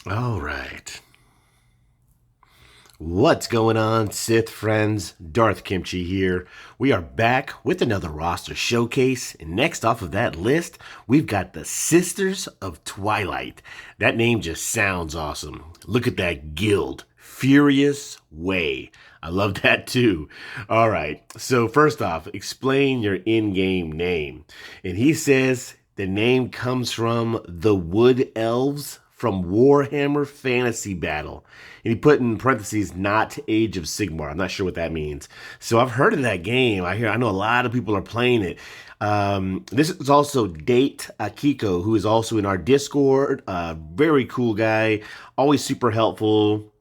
All right. What's going on, Sith friends? Darth Kimchi here. We are back with another roster showcase, and next off of that list, we've got the Sisters of Twilight. That name just sounds awesome. Look at that guild. Furious Way. I love that too. All right, so first off, explain your in-game name. And he says the name comes from the Wood Elves from Warhammer Fantasy Battle. And he put in parentheses, not Age of Sigmar. I'm not sure what that means. So I've heard of that game. I know a lot of people are playing it. This is also Date Akiko, who is also in our Discord. Very cool guy, always super helpful.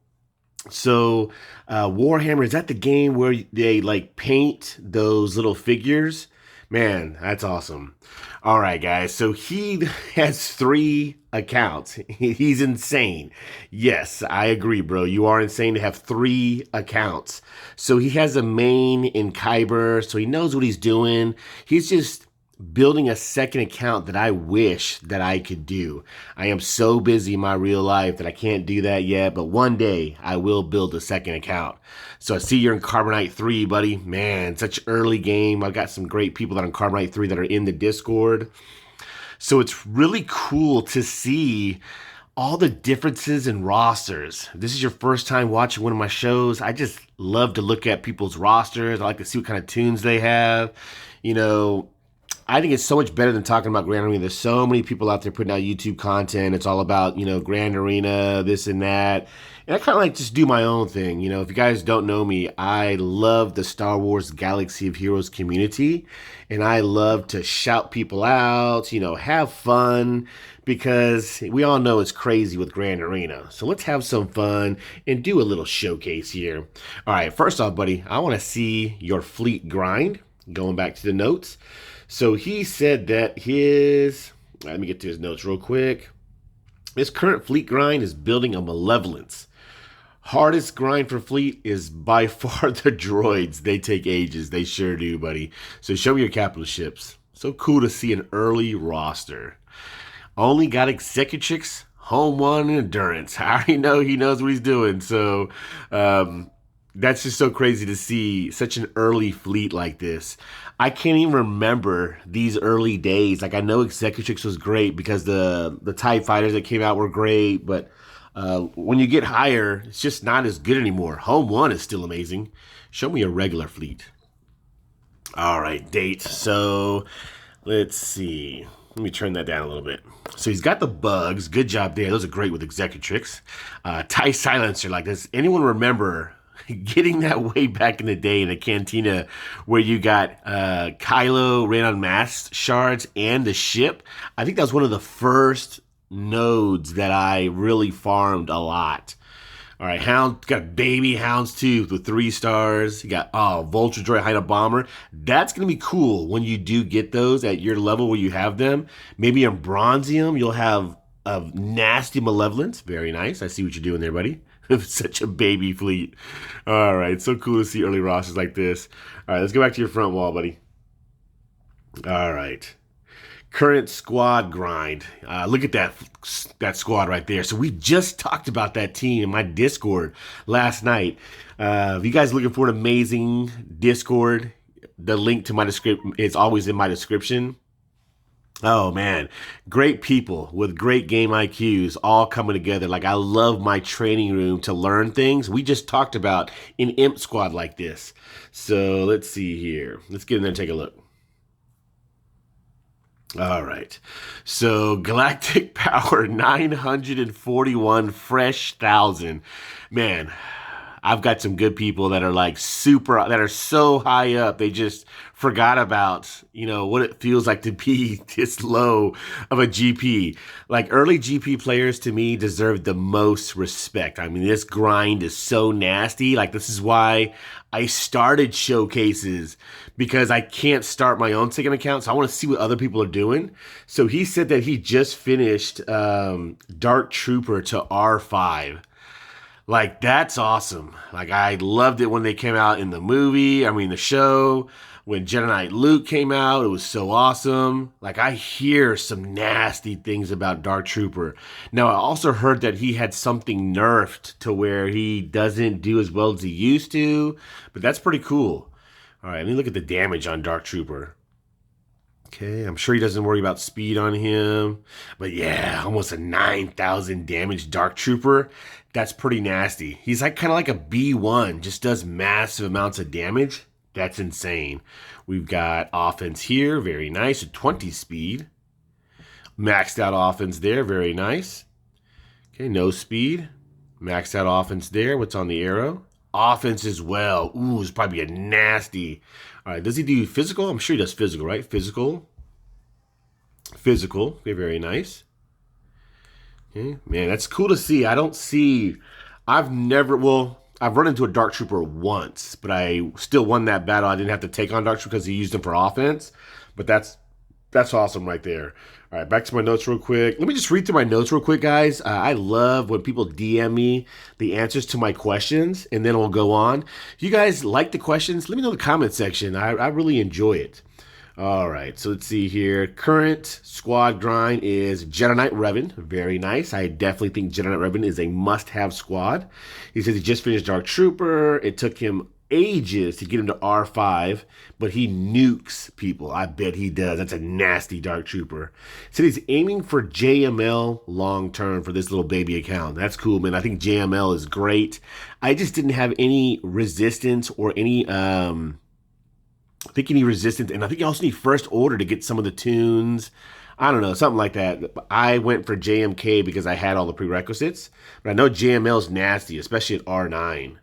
So, Warhammer, is that the game where they like paint those little figures? Man, that's awesome. All right, guys. So he has 3 accounts. He's insane. Yes, I agree, bro. You are insane to have 3 accounts. So he has a main in Kyber, so he knows what he's doing. He's just building a second account that I wish that I could do. I am so busy in my real life that I can't do that yet, but one day I will build a second account. So I see you're in Carbonite 3, buddy. Man, such early game. I've got some great people that are in Carbonite 3 that are in the Discord. So it's really cool to see all the differences in rosters. If this is your first time watching one of my shows, I just love to look at people's rosters. I like to see what kind of tunes they have. I think it's so much better than talking about Grand Arena. There's so many people out there putting out YouTube content. It's all about, Grand Arena, this and that. And I kind of like just do my own thing. If you guys don't know me, I love the Star Wars Galaxy of Heroes community. And I love to shout people out, have fun, because we all know it's crazy with Grand Arena. So let's have some fun and do a little showcase here. All right, first off, buddy, I want to see your fleet grind. Going back to the notes. So he said that let me get to his notes real quick. His current fleet grind is building a malevolence. Hardest grind for fleet is by far the droids. They take ages. They sure do, buddy. So show me your capital ships. So cool to see an early roster. Only got executrix, home one, and endurance. I already know he knows what he's doing. So, that's just so crazy to see such an early fleet like this. I can't even remember these early days. Like, I know Executrix was great because the TIE fighters that came out were great, but when you get higher, it's just not as good anymore. Home one is still amazing. Show me a regular fleet. All right, date. So let's see. Let me turn that down a little bit. So he's got the bugs. Good job there. Those are great with Executrix. TIE silencer. Like, does anyone remember getting that way back in the day in the cantina where you got Kylo ran on mass shards and the ship? I think that was one of the first nodes that I really farmed a lot. All right, Hound got baby Hounds too with 3 stars. You got Vulture Droid Hydra Bomber. That's gonna be cool when you do get those at your level where you have them. Maybe in Bronzium you'll have a nasty malevolence. Very nice. I see what you're doing there, buddy. Such a baby fleet. All right, so cool to see early rosters like this. All right, let's go back to your front wall, buddy. All right. Current squad grind. Look at that squad right there. So we just talked about that team in my Discord last night. If you guys are looking for an amazing Discord, the link to my description is always in my description. Oh man, great people with great game IQs all coming together. Like, I love my training room to learn things. We just talked about an imp squad like this. So let's see here. Let's get in there and take a look. All right. So galactic power 941 fresh thousand. Man, I've got some good people that are like that are so high up, they just forgot about, what it feels like to be this low of a GP. Like, early GP players to me deserve the most respect. I mean, this grind is so nasty. Like, this is why I started showcases, because I can't start my own second account. So I want to see what other people are doing. So he said that he just finished Dark Trooper to R5. Like, that's awesome. Like, I loved it when they came out in the movie. I mean, the show. When Jedi Knight Luke came out, it was so awesome. Like, I hear some nasty things about Dark Trooper. Now, I also heard that he had something nerfed to where he doesn't do as well as he used to, but that's pretty cool. All right, let me look at the damage on Dark Trooper. Okay, I'm sure he doesn't worry about speed on him. But yeah, almost a 9,000 damage Dark Trooper. That's pretty nasty. He's like kind of like a B1, just does massive amounts of damage. That's insane. We've got offense here, very nice, a 20 speed. Maxed out offense there, very nice. Okay, no speed. Maxed out offense there. What's on the arrow? Offense as well. Ooh, it's probably a nasty. All right, does he do physical? I'm sure he does physical, right? Physical. Physical. Okay, very nice. Okay, man, that's cool to see. I've run into a Dark Trooper once, but I still won that battle. I didn't have to take on Dark Trooper because he used him for offense. But that's awesome right there. All right, back to my notes real quick. Let me just read through my notes real quick, guys. I love when people DM me the answers to my questions, and then we'll go on. If you guys like the questions, let me know in the comment section. I really enjoy it. All right, so let's see here. Current squad grind is Jedi Knight Revan. Very nice. I definitely think Jedi Knight Revan is a must-have squad. He says he just finished Dark Trooper. It took him ages to get him to R5, but he nukes people. I bet he does. That's a nasty Dark Trooper. So he's aiming for JML long term for this little baby account. That's cool, man. I think JML is great. I just didn't have any resistance or any resistance, and I think you also need first order to get some of the tunes. I don't know, something like that. I went for JMK because I had all the prerequisites, but I know JML is nasty, especially at R9.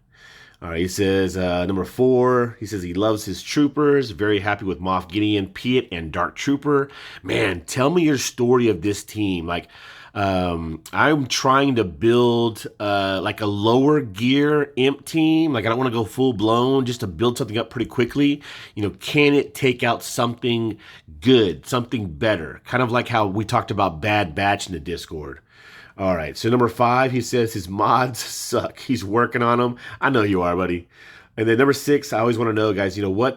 All right, he says, number 4, he says he loves his troopers, very happy with Moff Gideon, Piet, and Dark Trooper. Man, tell me your story of this team. Like, I'm trying to build like a lower gear imp team. Like, I don't want to go full blown, just to build something up pretty quickly. You know, can it take out something good, something better? Kind of like how we talked about Bad Batch in the Discord. All right, so number 5, he says his mods suck. He's working on them. I know you are, buddy. And then number 6, I always want to know, guys, you know, what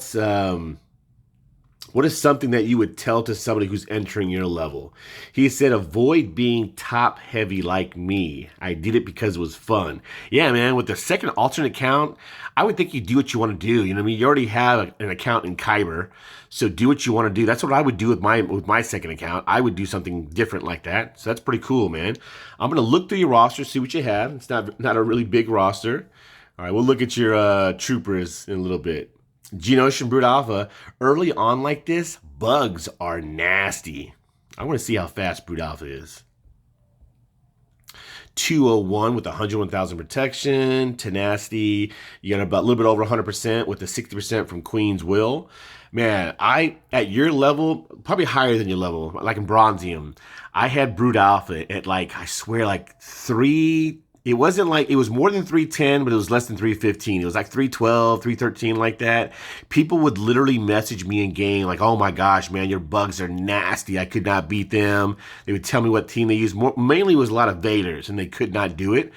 is something that you would tell to somebody who's entering your level? He said, avoid being top heavy like me. I did it because it was fun. Yeah, man, with the second alternate account, I would think you do what you want to do. You know what I mean? You already have an account in Kyber, so do what you want to do. That's what I would do with my second account. I would do something different like that. So that's pretty cool, man. I'm going to look through your roster, see what you have. It's not a really big roster. All right, we'll look at your troopers in a little bit. Geonosian Brood Alpha, early on like this, bugs are nasty. I want to see how fast Brood Alpha is. 201 with 101,000 protection, tenacity. You got about a little bit over 100% with the 60% from Queen's Will. Man, at your level, probably higher than your level, like in Bronzium, I had Brood Alpha at like, I swear, like 3. It wasn't like, it was more than 310, but it was less than 315. It was like 312, 313, like that. People would literally message me in game like, oh my gosh, man, your bugs are nasty. I could not beat them. They would tell me what team they used. Mainly it was a lot of Vaders, and they could not do it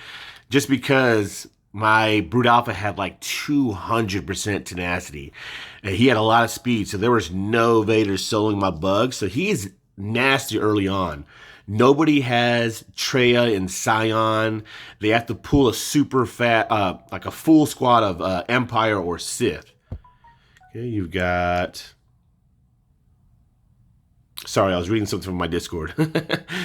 just because my Brood Alpha had like 200% tenacity. And he had a lot of speed, so there was no Vaders soloing my bugs. So he is nasty early on. Nobody has Traya and Scion. They have to pull a super fat, like a full squad of Empire or Sith. Okay, you've got... Sorry, I was reading something from my Discord.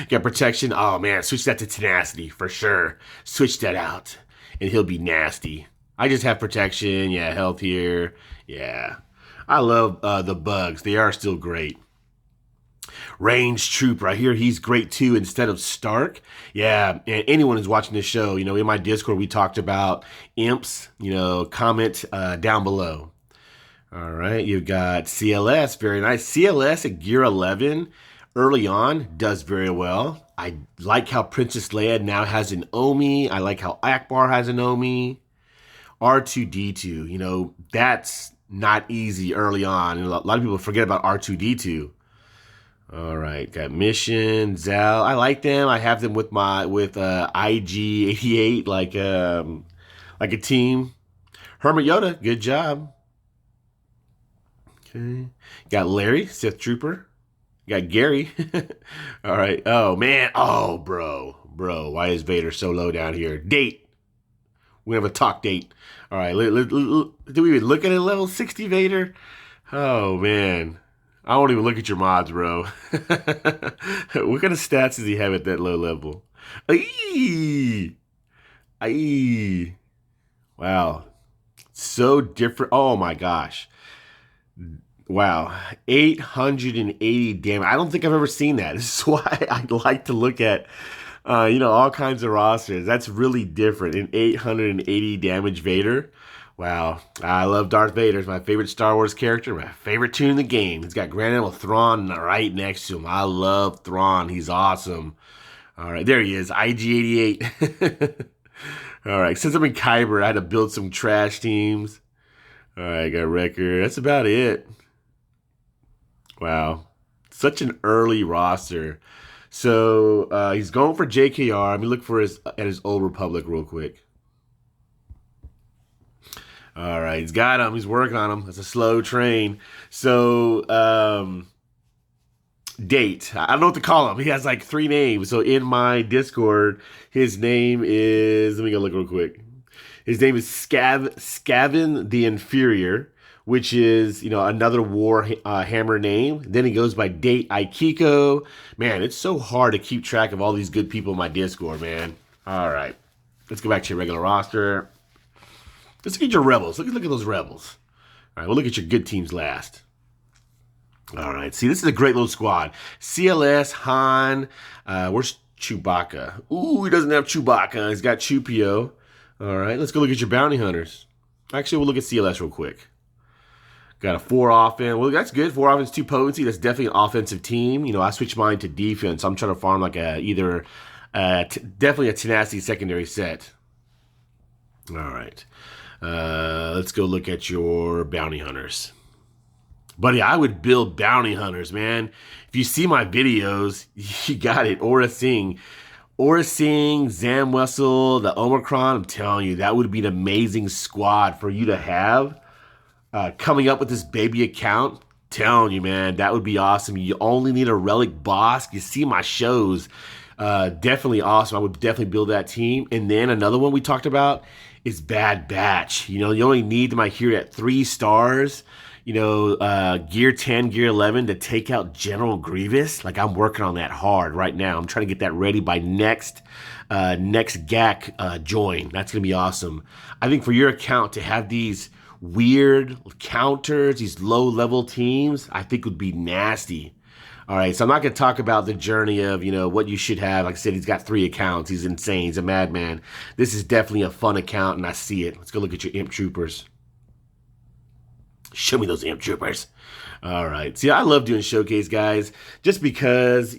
Got protection. Oh, man, switch that to tenacity for sure. Switch that out, and he'll be nasty. I just have protection. Yeah, health here. Yeah. I love the bugs. They are still great. Range Trooper, I hear he's great too instead of Stark. Yeah, and anyone who's watching this show, you know, in my Discord we talked about imps. You know, comment down below. All right, you've got CLS, very nice. CLS at gear 11 early on does very well. I like how Princess Leia now has an Omi. I like how Akbar has an Omi. R2-D2, you know, that's not easy early on. And a lot of people forget about R2-D2. All right, got Mission, Zal. I like them. I have them with IG-88, like a team. Hermit Yoda, good job. Okay. Got Larry, Sith Trooper. Got Gary. All right. Oh, man. Oh, bro. Bro, why is Vader so low down here? Date. We have a talk date. All right. Do we even look at a level 60 Vader? Oh, man. I won't even look at your mods, bro. What kind of stats does he have at that low level? Aye. Aye. Wow. So different. Oh, my gosh. Wow, 880 damage. I don't think I've ever seen that. This is why I like to look at, all kinds of rosters. That's really different. An 880 damage Vader. Wow, I love Darth Vader. It's my favorite Star Wars character. My favorite tune in the game. He's got Grand Admiral Thrawn right next to him. I love Thrawn. He's awesome. All right, there he is. IG-88. All right, since I'm in Kyber, I had to build some trash teams. All right, I got Wrecker. That's about it. Wow. Such an early roster. So he's going for JKR. Let me look for his Old Republic real quick. All right, he's got him. He's working on him. It's a slow train. So date. I don't know what to call him. He has like 3 names. So in my Discord, his name is, let me go look real quick. His name is Scavin the Inferior, which is, another War Hammer name. Then he goes by Date Aikiko. Man, it's so hard to keep track of all these good people in my Discord, man. All right. Let's go back to your regular roster. Let's look at your Rebels. Look at those Rebels. All right, we'll look at your good teams last. All right. See, this is a great little squad. CLS, Han. Where's Chewbacca? Ooh, he doesn't have Chewbacca. He's got Chewpio. All right, let's go look at your bounty hunters. Actually, we'll look at CLS real quick. Got a 4 offense. Well, that's good. 4 offense, 2 potency. That's definitely an offensive team. I switched mine to defense. I'm trying to farm like definitely a tenacity secondary set. All right. Let's go look at your bounty hunters. Buddy, I would build bounty hunters, man. If you see my videos, you got it. Aura Singh, Zam Wessel, the Omicron. I'm telling you, that would be an amazing squad for you to have. Coming up with this baby account, telling you, man, that would be awesome. You only need a relic boss. You see my shows, definitely awesome. I would definitely build that team. And then another one we talked about is Bad Batch. You only need my hero at 3 stars. Gear 10, Gear 11 to take out General Grievous. Like, I'm working on that hard right now. I'm trying to get that ready by next GAC join. That's going to be awesome. I think for your account to have these weird counters, these low-level teams, I think would be nasty. All right, so I'm not going to talk about the journey of, what you should have. Like I said, he's got 3 accounts. He's insane. He's a madman. This is definitely a fun account, and I see it. Let's go look at your Imp Troopers. Show me those Imp Troopers. All right. See, I love doing showcase, guys, just because,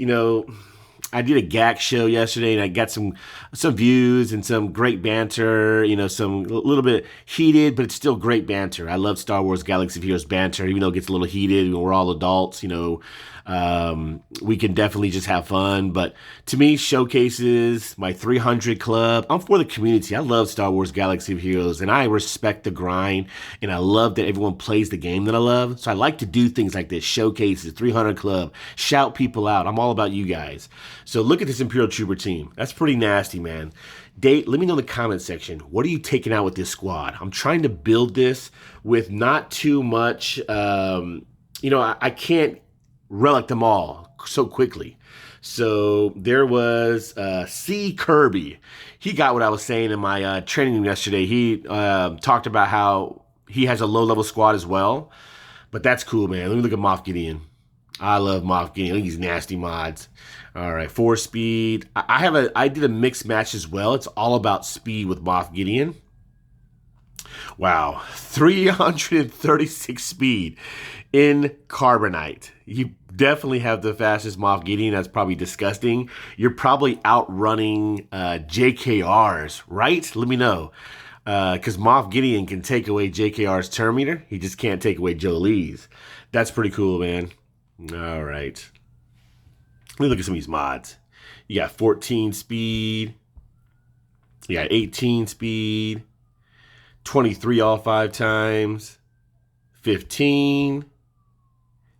I did a GAC show yesterday, and I got some views and some great banter, some a little bit heated, but it's still great banter. I love Star Wars Galaxy of Heroes banter, even though it gets a little heated. We're all adults, we can definitely just have fun. But to me, showcases, my 300 club, I'm for the community. I love Star Wars Galaxy of Heroes, and I respect the grind, and I love that everyone plays the game that I love. So I like to do things like this, showcases, 300 club, shout people out. I'm all about you guys. So look at this Imperial Trooper team. That's pretty nasty, man. Date, let me know in the comment section, what are you taking out with this squad? I'm trying to build this with not too much, I can't relic them all so quickly. So there was C. Kirby. He got what I was saying in my training room yesterday. He talked about how he has a low-level squad as well. But that's cool, man. Let me look at Moff Gideon. I love Moff Gideon. Look at these nasty mods. All right, 4 speed. I did a mixed match as well. It's all about speed with Moff Gideon. Wow, 336 speed in Carbonite. You definitely have the fastest Moff Gideon. That's probably disgusting. You're probably outrunning JKRs, right? Let me know. Because Moff Gideon can take away JKR's turn meter. He just can't take away Jolie's. That's pretty cool, man. All right. Let me look at some of these mods. You got 14 speed. You got 18 speed. 23 all 5 times. 15.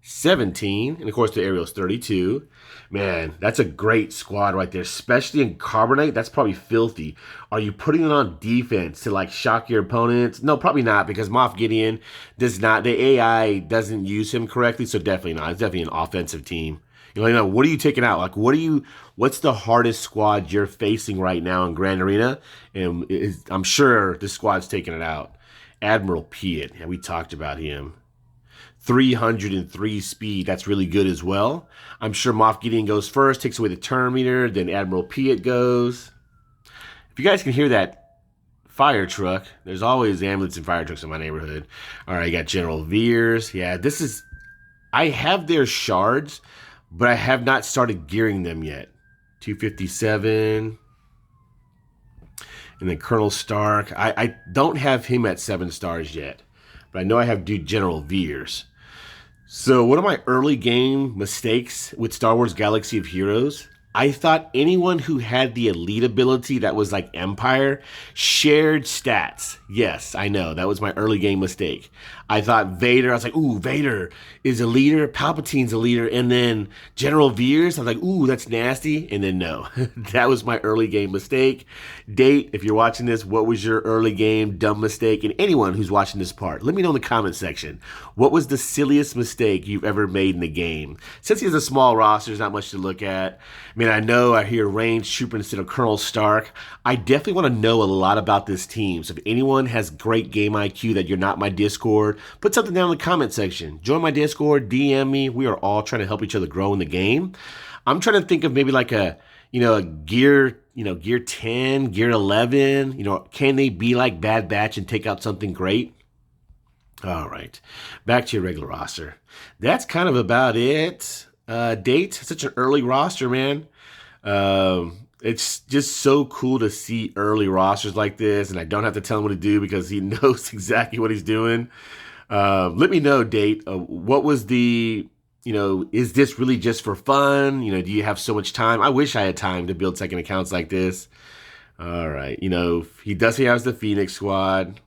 17, and of course the aerial's 32. Man, that's a great squad right there, especially in Carbonite. That's probably filthy. Are you putting it on defense to like shock your opponents? No, probably not, because Moff Gideon does not, the AI doesn't use him correctly, so definitely not. It's definitely an offensive team. You know, what are you taking out? Like, what's the hardest squad you're facing right now in Grand Arena? And I'm sure this squad's taking it out. Admiral Piet, yeah, we talked about him. 303 speed, that's really good as well. I'm sure Moff Gideon goes first, takes away the turn meter, then Admiral Piet goes. If you guys can hear that fire truck, there's always ambulance and fire trucks in my neighborhood. All right, I got General Veers. Yeah, I have their shards, but I have not started gearing them yet. 257. And then Colonel Stark. I don't have him at 7 stars yet, but I know I have General Veers. So one of my early game mistakes with Star Wars Galaxy of Heroes, I thought anyone who had the elite ability that was like Empire shared stats. Yes, I know. That was my early game mistake. I thought Vader, I was like, ooh, Vader is a leader. Palpatine's a leader. And then General Veers, I was like, ooh, that's nasty. And then no, that was my early game mistake. Date, if you're watching this, what was your early game dumb mistake? And anyone who's watching this part, let me know in the comment section. What was the silliest mistake you've ever made in the game? Since he has a small roster, there's not much to look at. I mean, I know I hear Range Trooper instead of Colonel Stark. I definitely want to know a lot about this team. So if anyone has great game IQ that you're not my Discord, put something down in the comment section. Join my Discord, DM me. We are all trying to help each other grow in the game. I'm trying to think of maybe like a gear 10, gear 11. Can they be like Bad Batch and take out something great? All right, back to your regular roster. That's kind of about it. Date, such an early roster, man. It's just so cool to see early rosters like this, and I don't have to tell him what to do because he knows exactly what he's doing. Let me know, Date. What was is this really just for fun? Do you have so much time? I wish I had time to build second accounts like this. All right. He does have the Phoenix squad.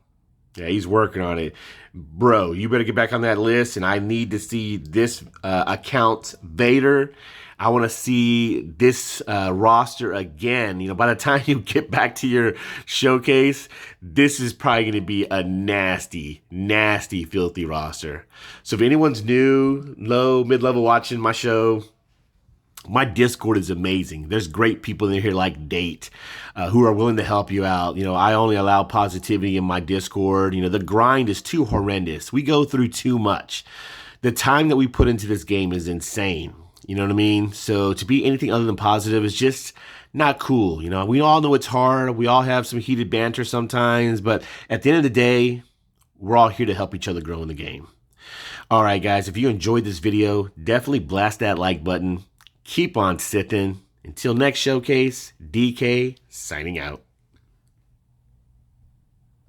Yeah, he's working on it. Bro, you better get back on that list, and I need to see this account, Vader. I want to see this roster again. By the time you get back to your showcase, this is probably going to be a nasty, nasty, filthy roster. So if anyone's new, low, mid-level watching my show, my Discord is amazing. There's great people in here like Date who are willing to help you out. I only allow positivity in my Discord. The grind is too horrendous. We go through too much. The time that we put into this game is insane. You know what I mean? So to be anything other than positive is just not cool. We all know it's hard. We all have some heated banter sometimes. But at the end of the day, we're all here to help each other grow in the game. All right, guys, if you enjoyed this video, definitely blast that like button. Keep on sitting. Until next showcase, DK signing out.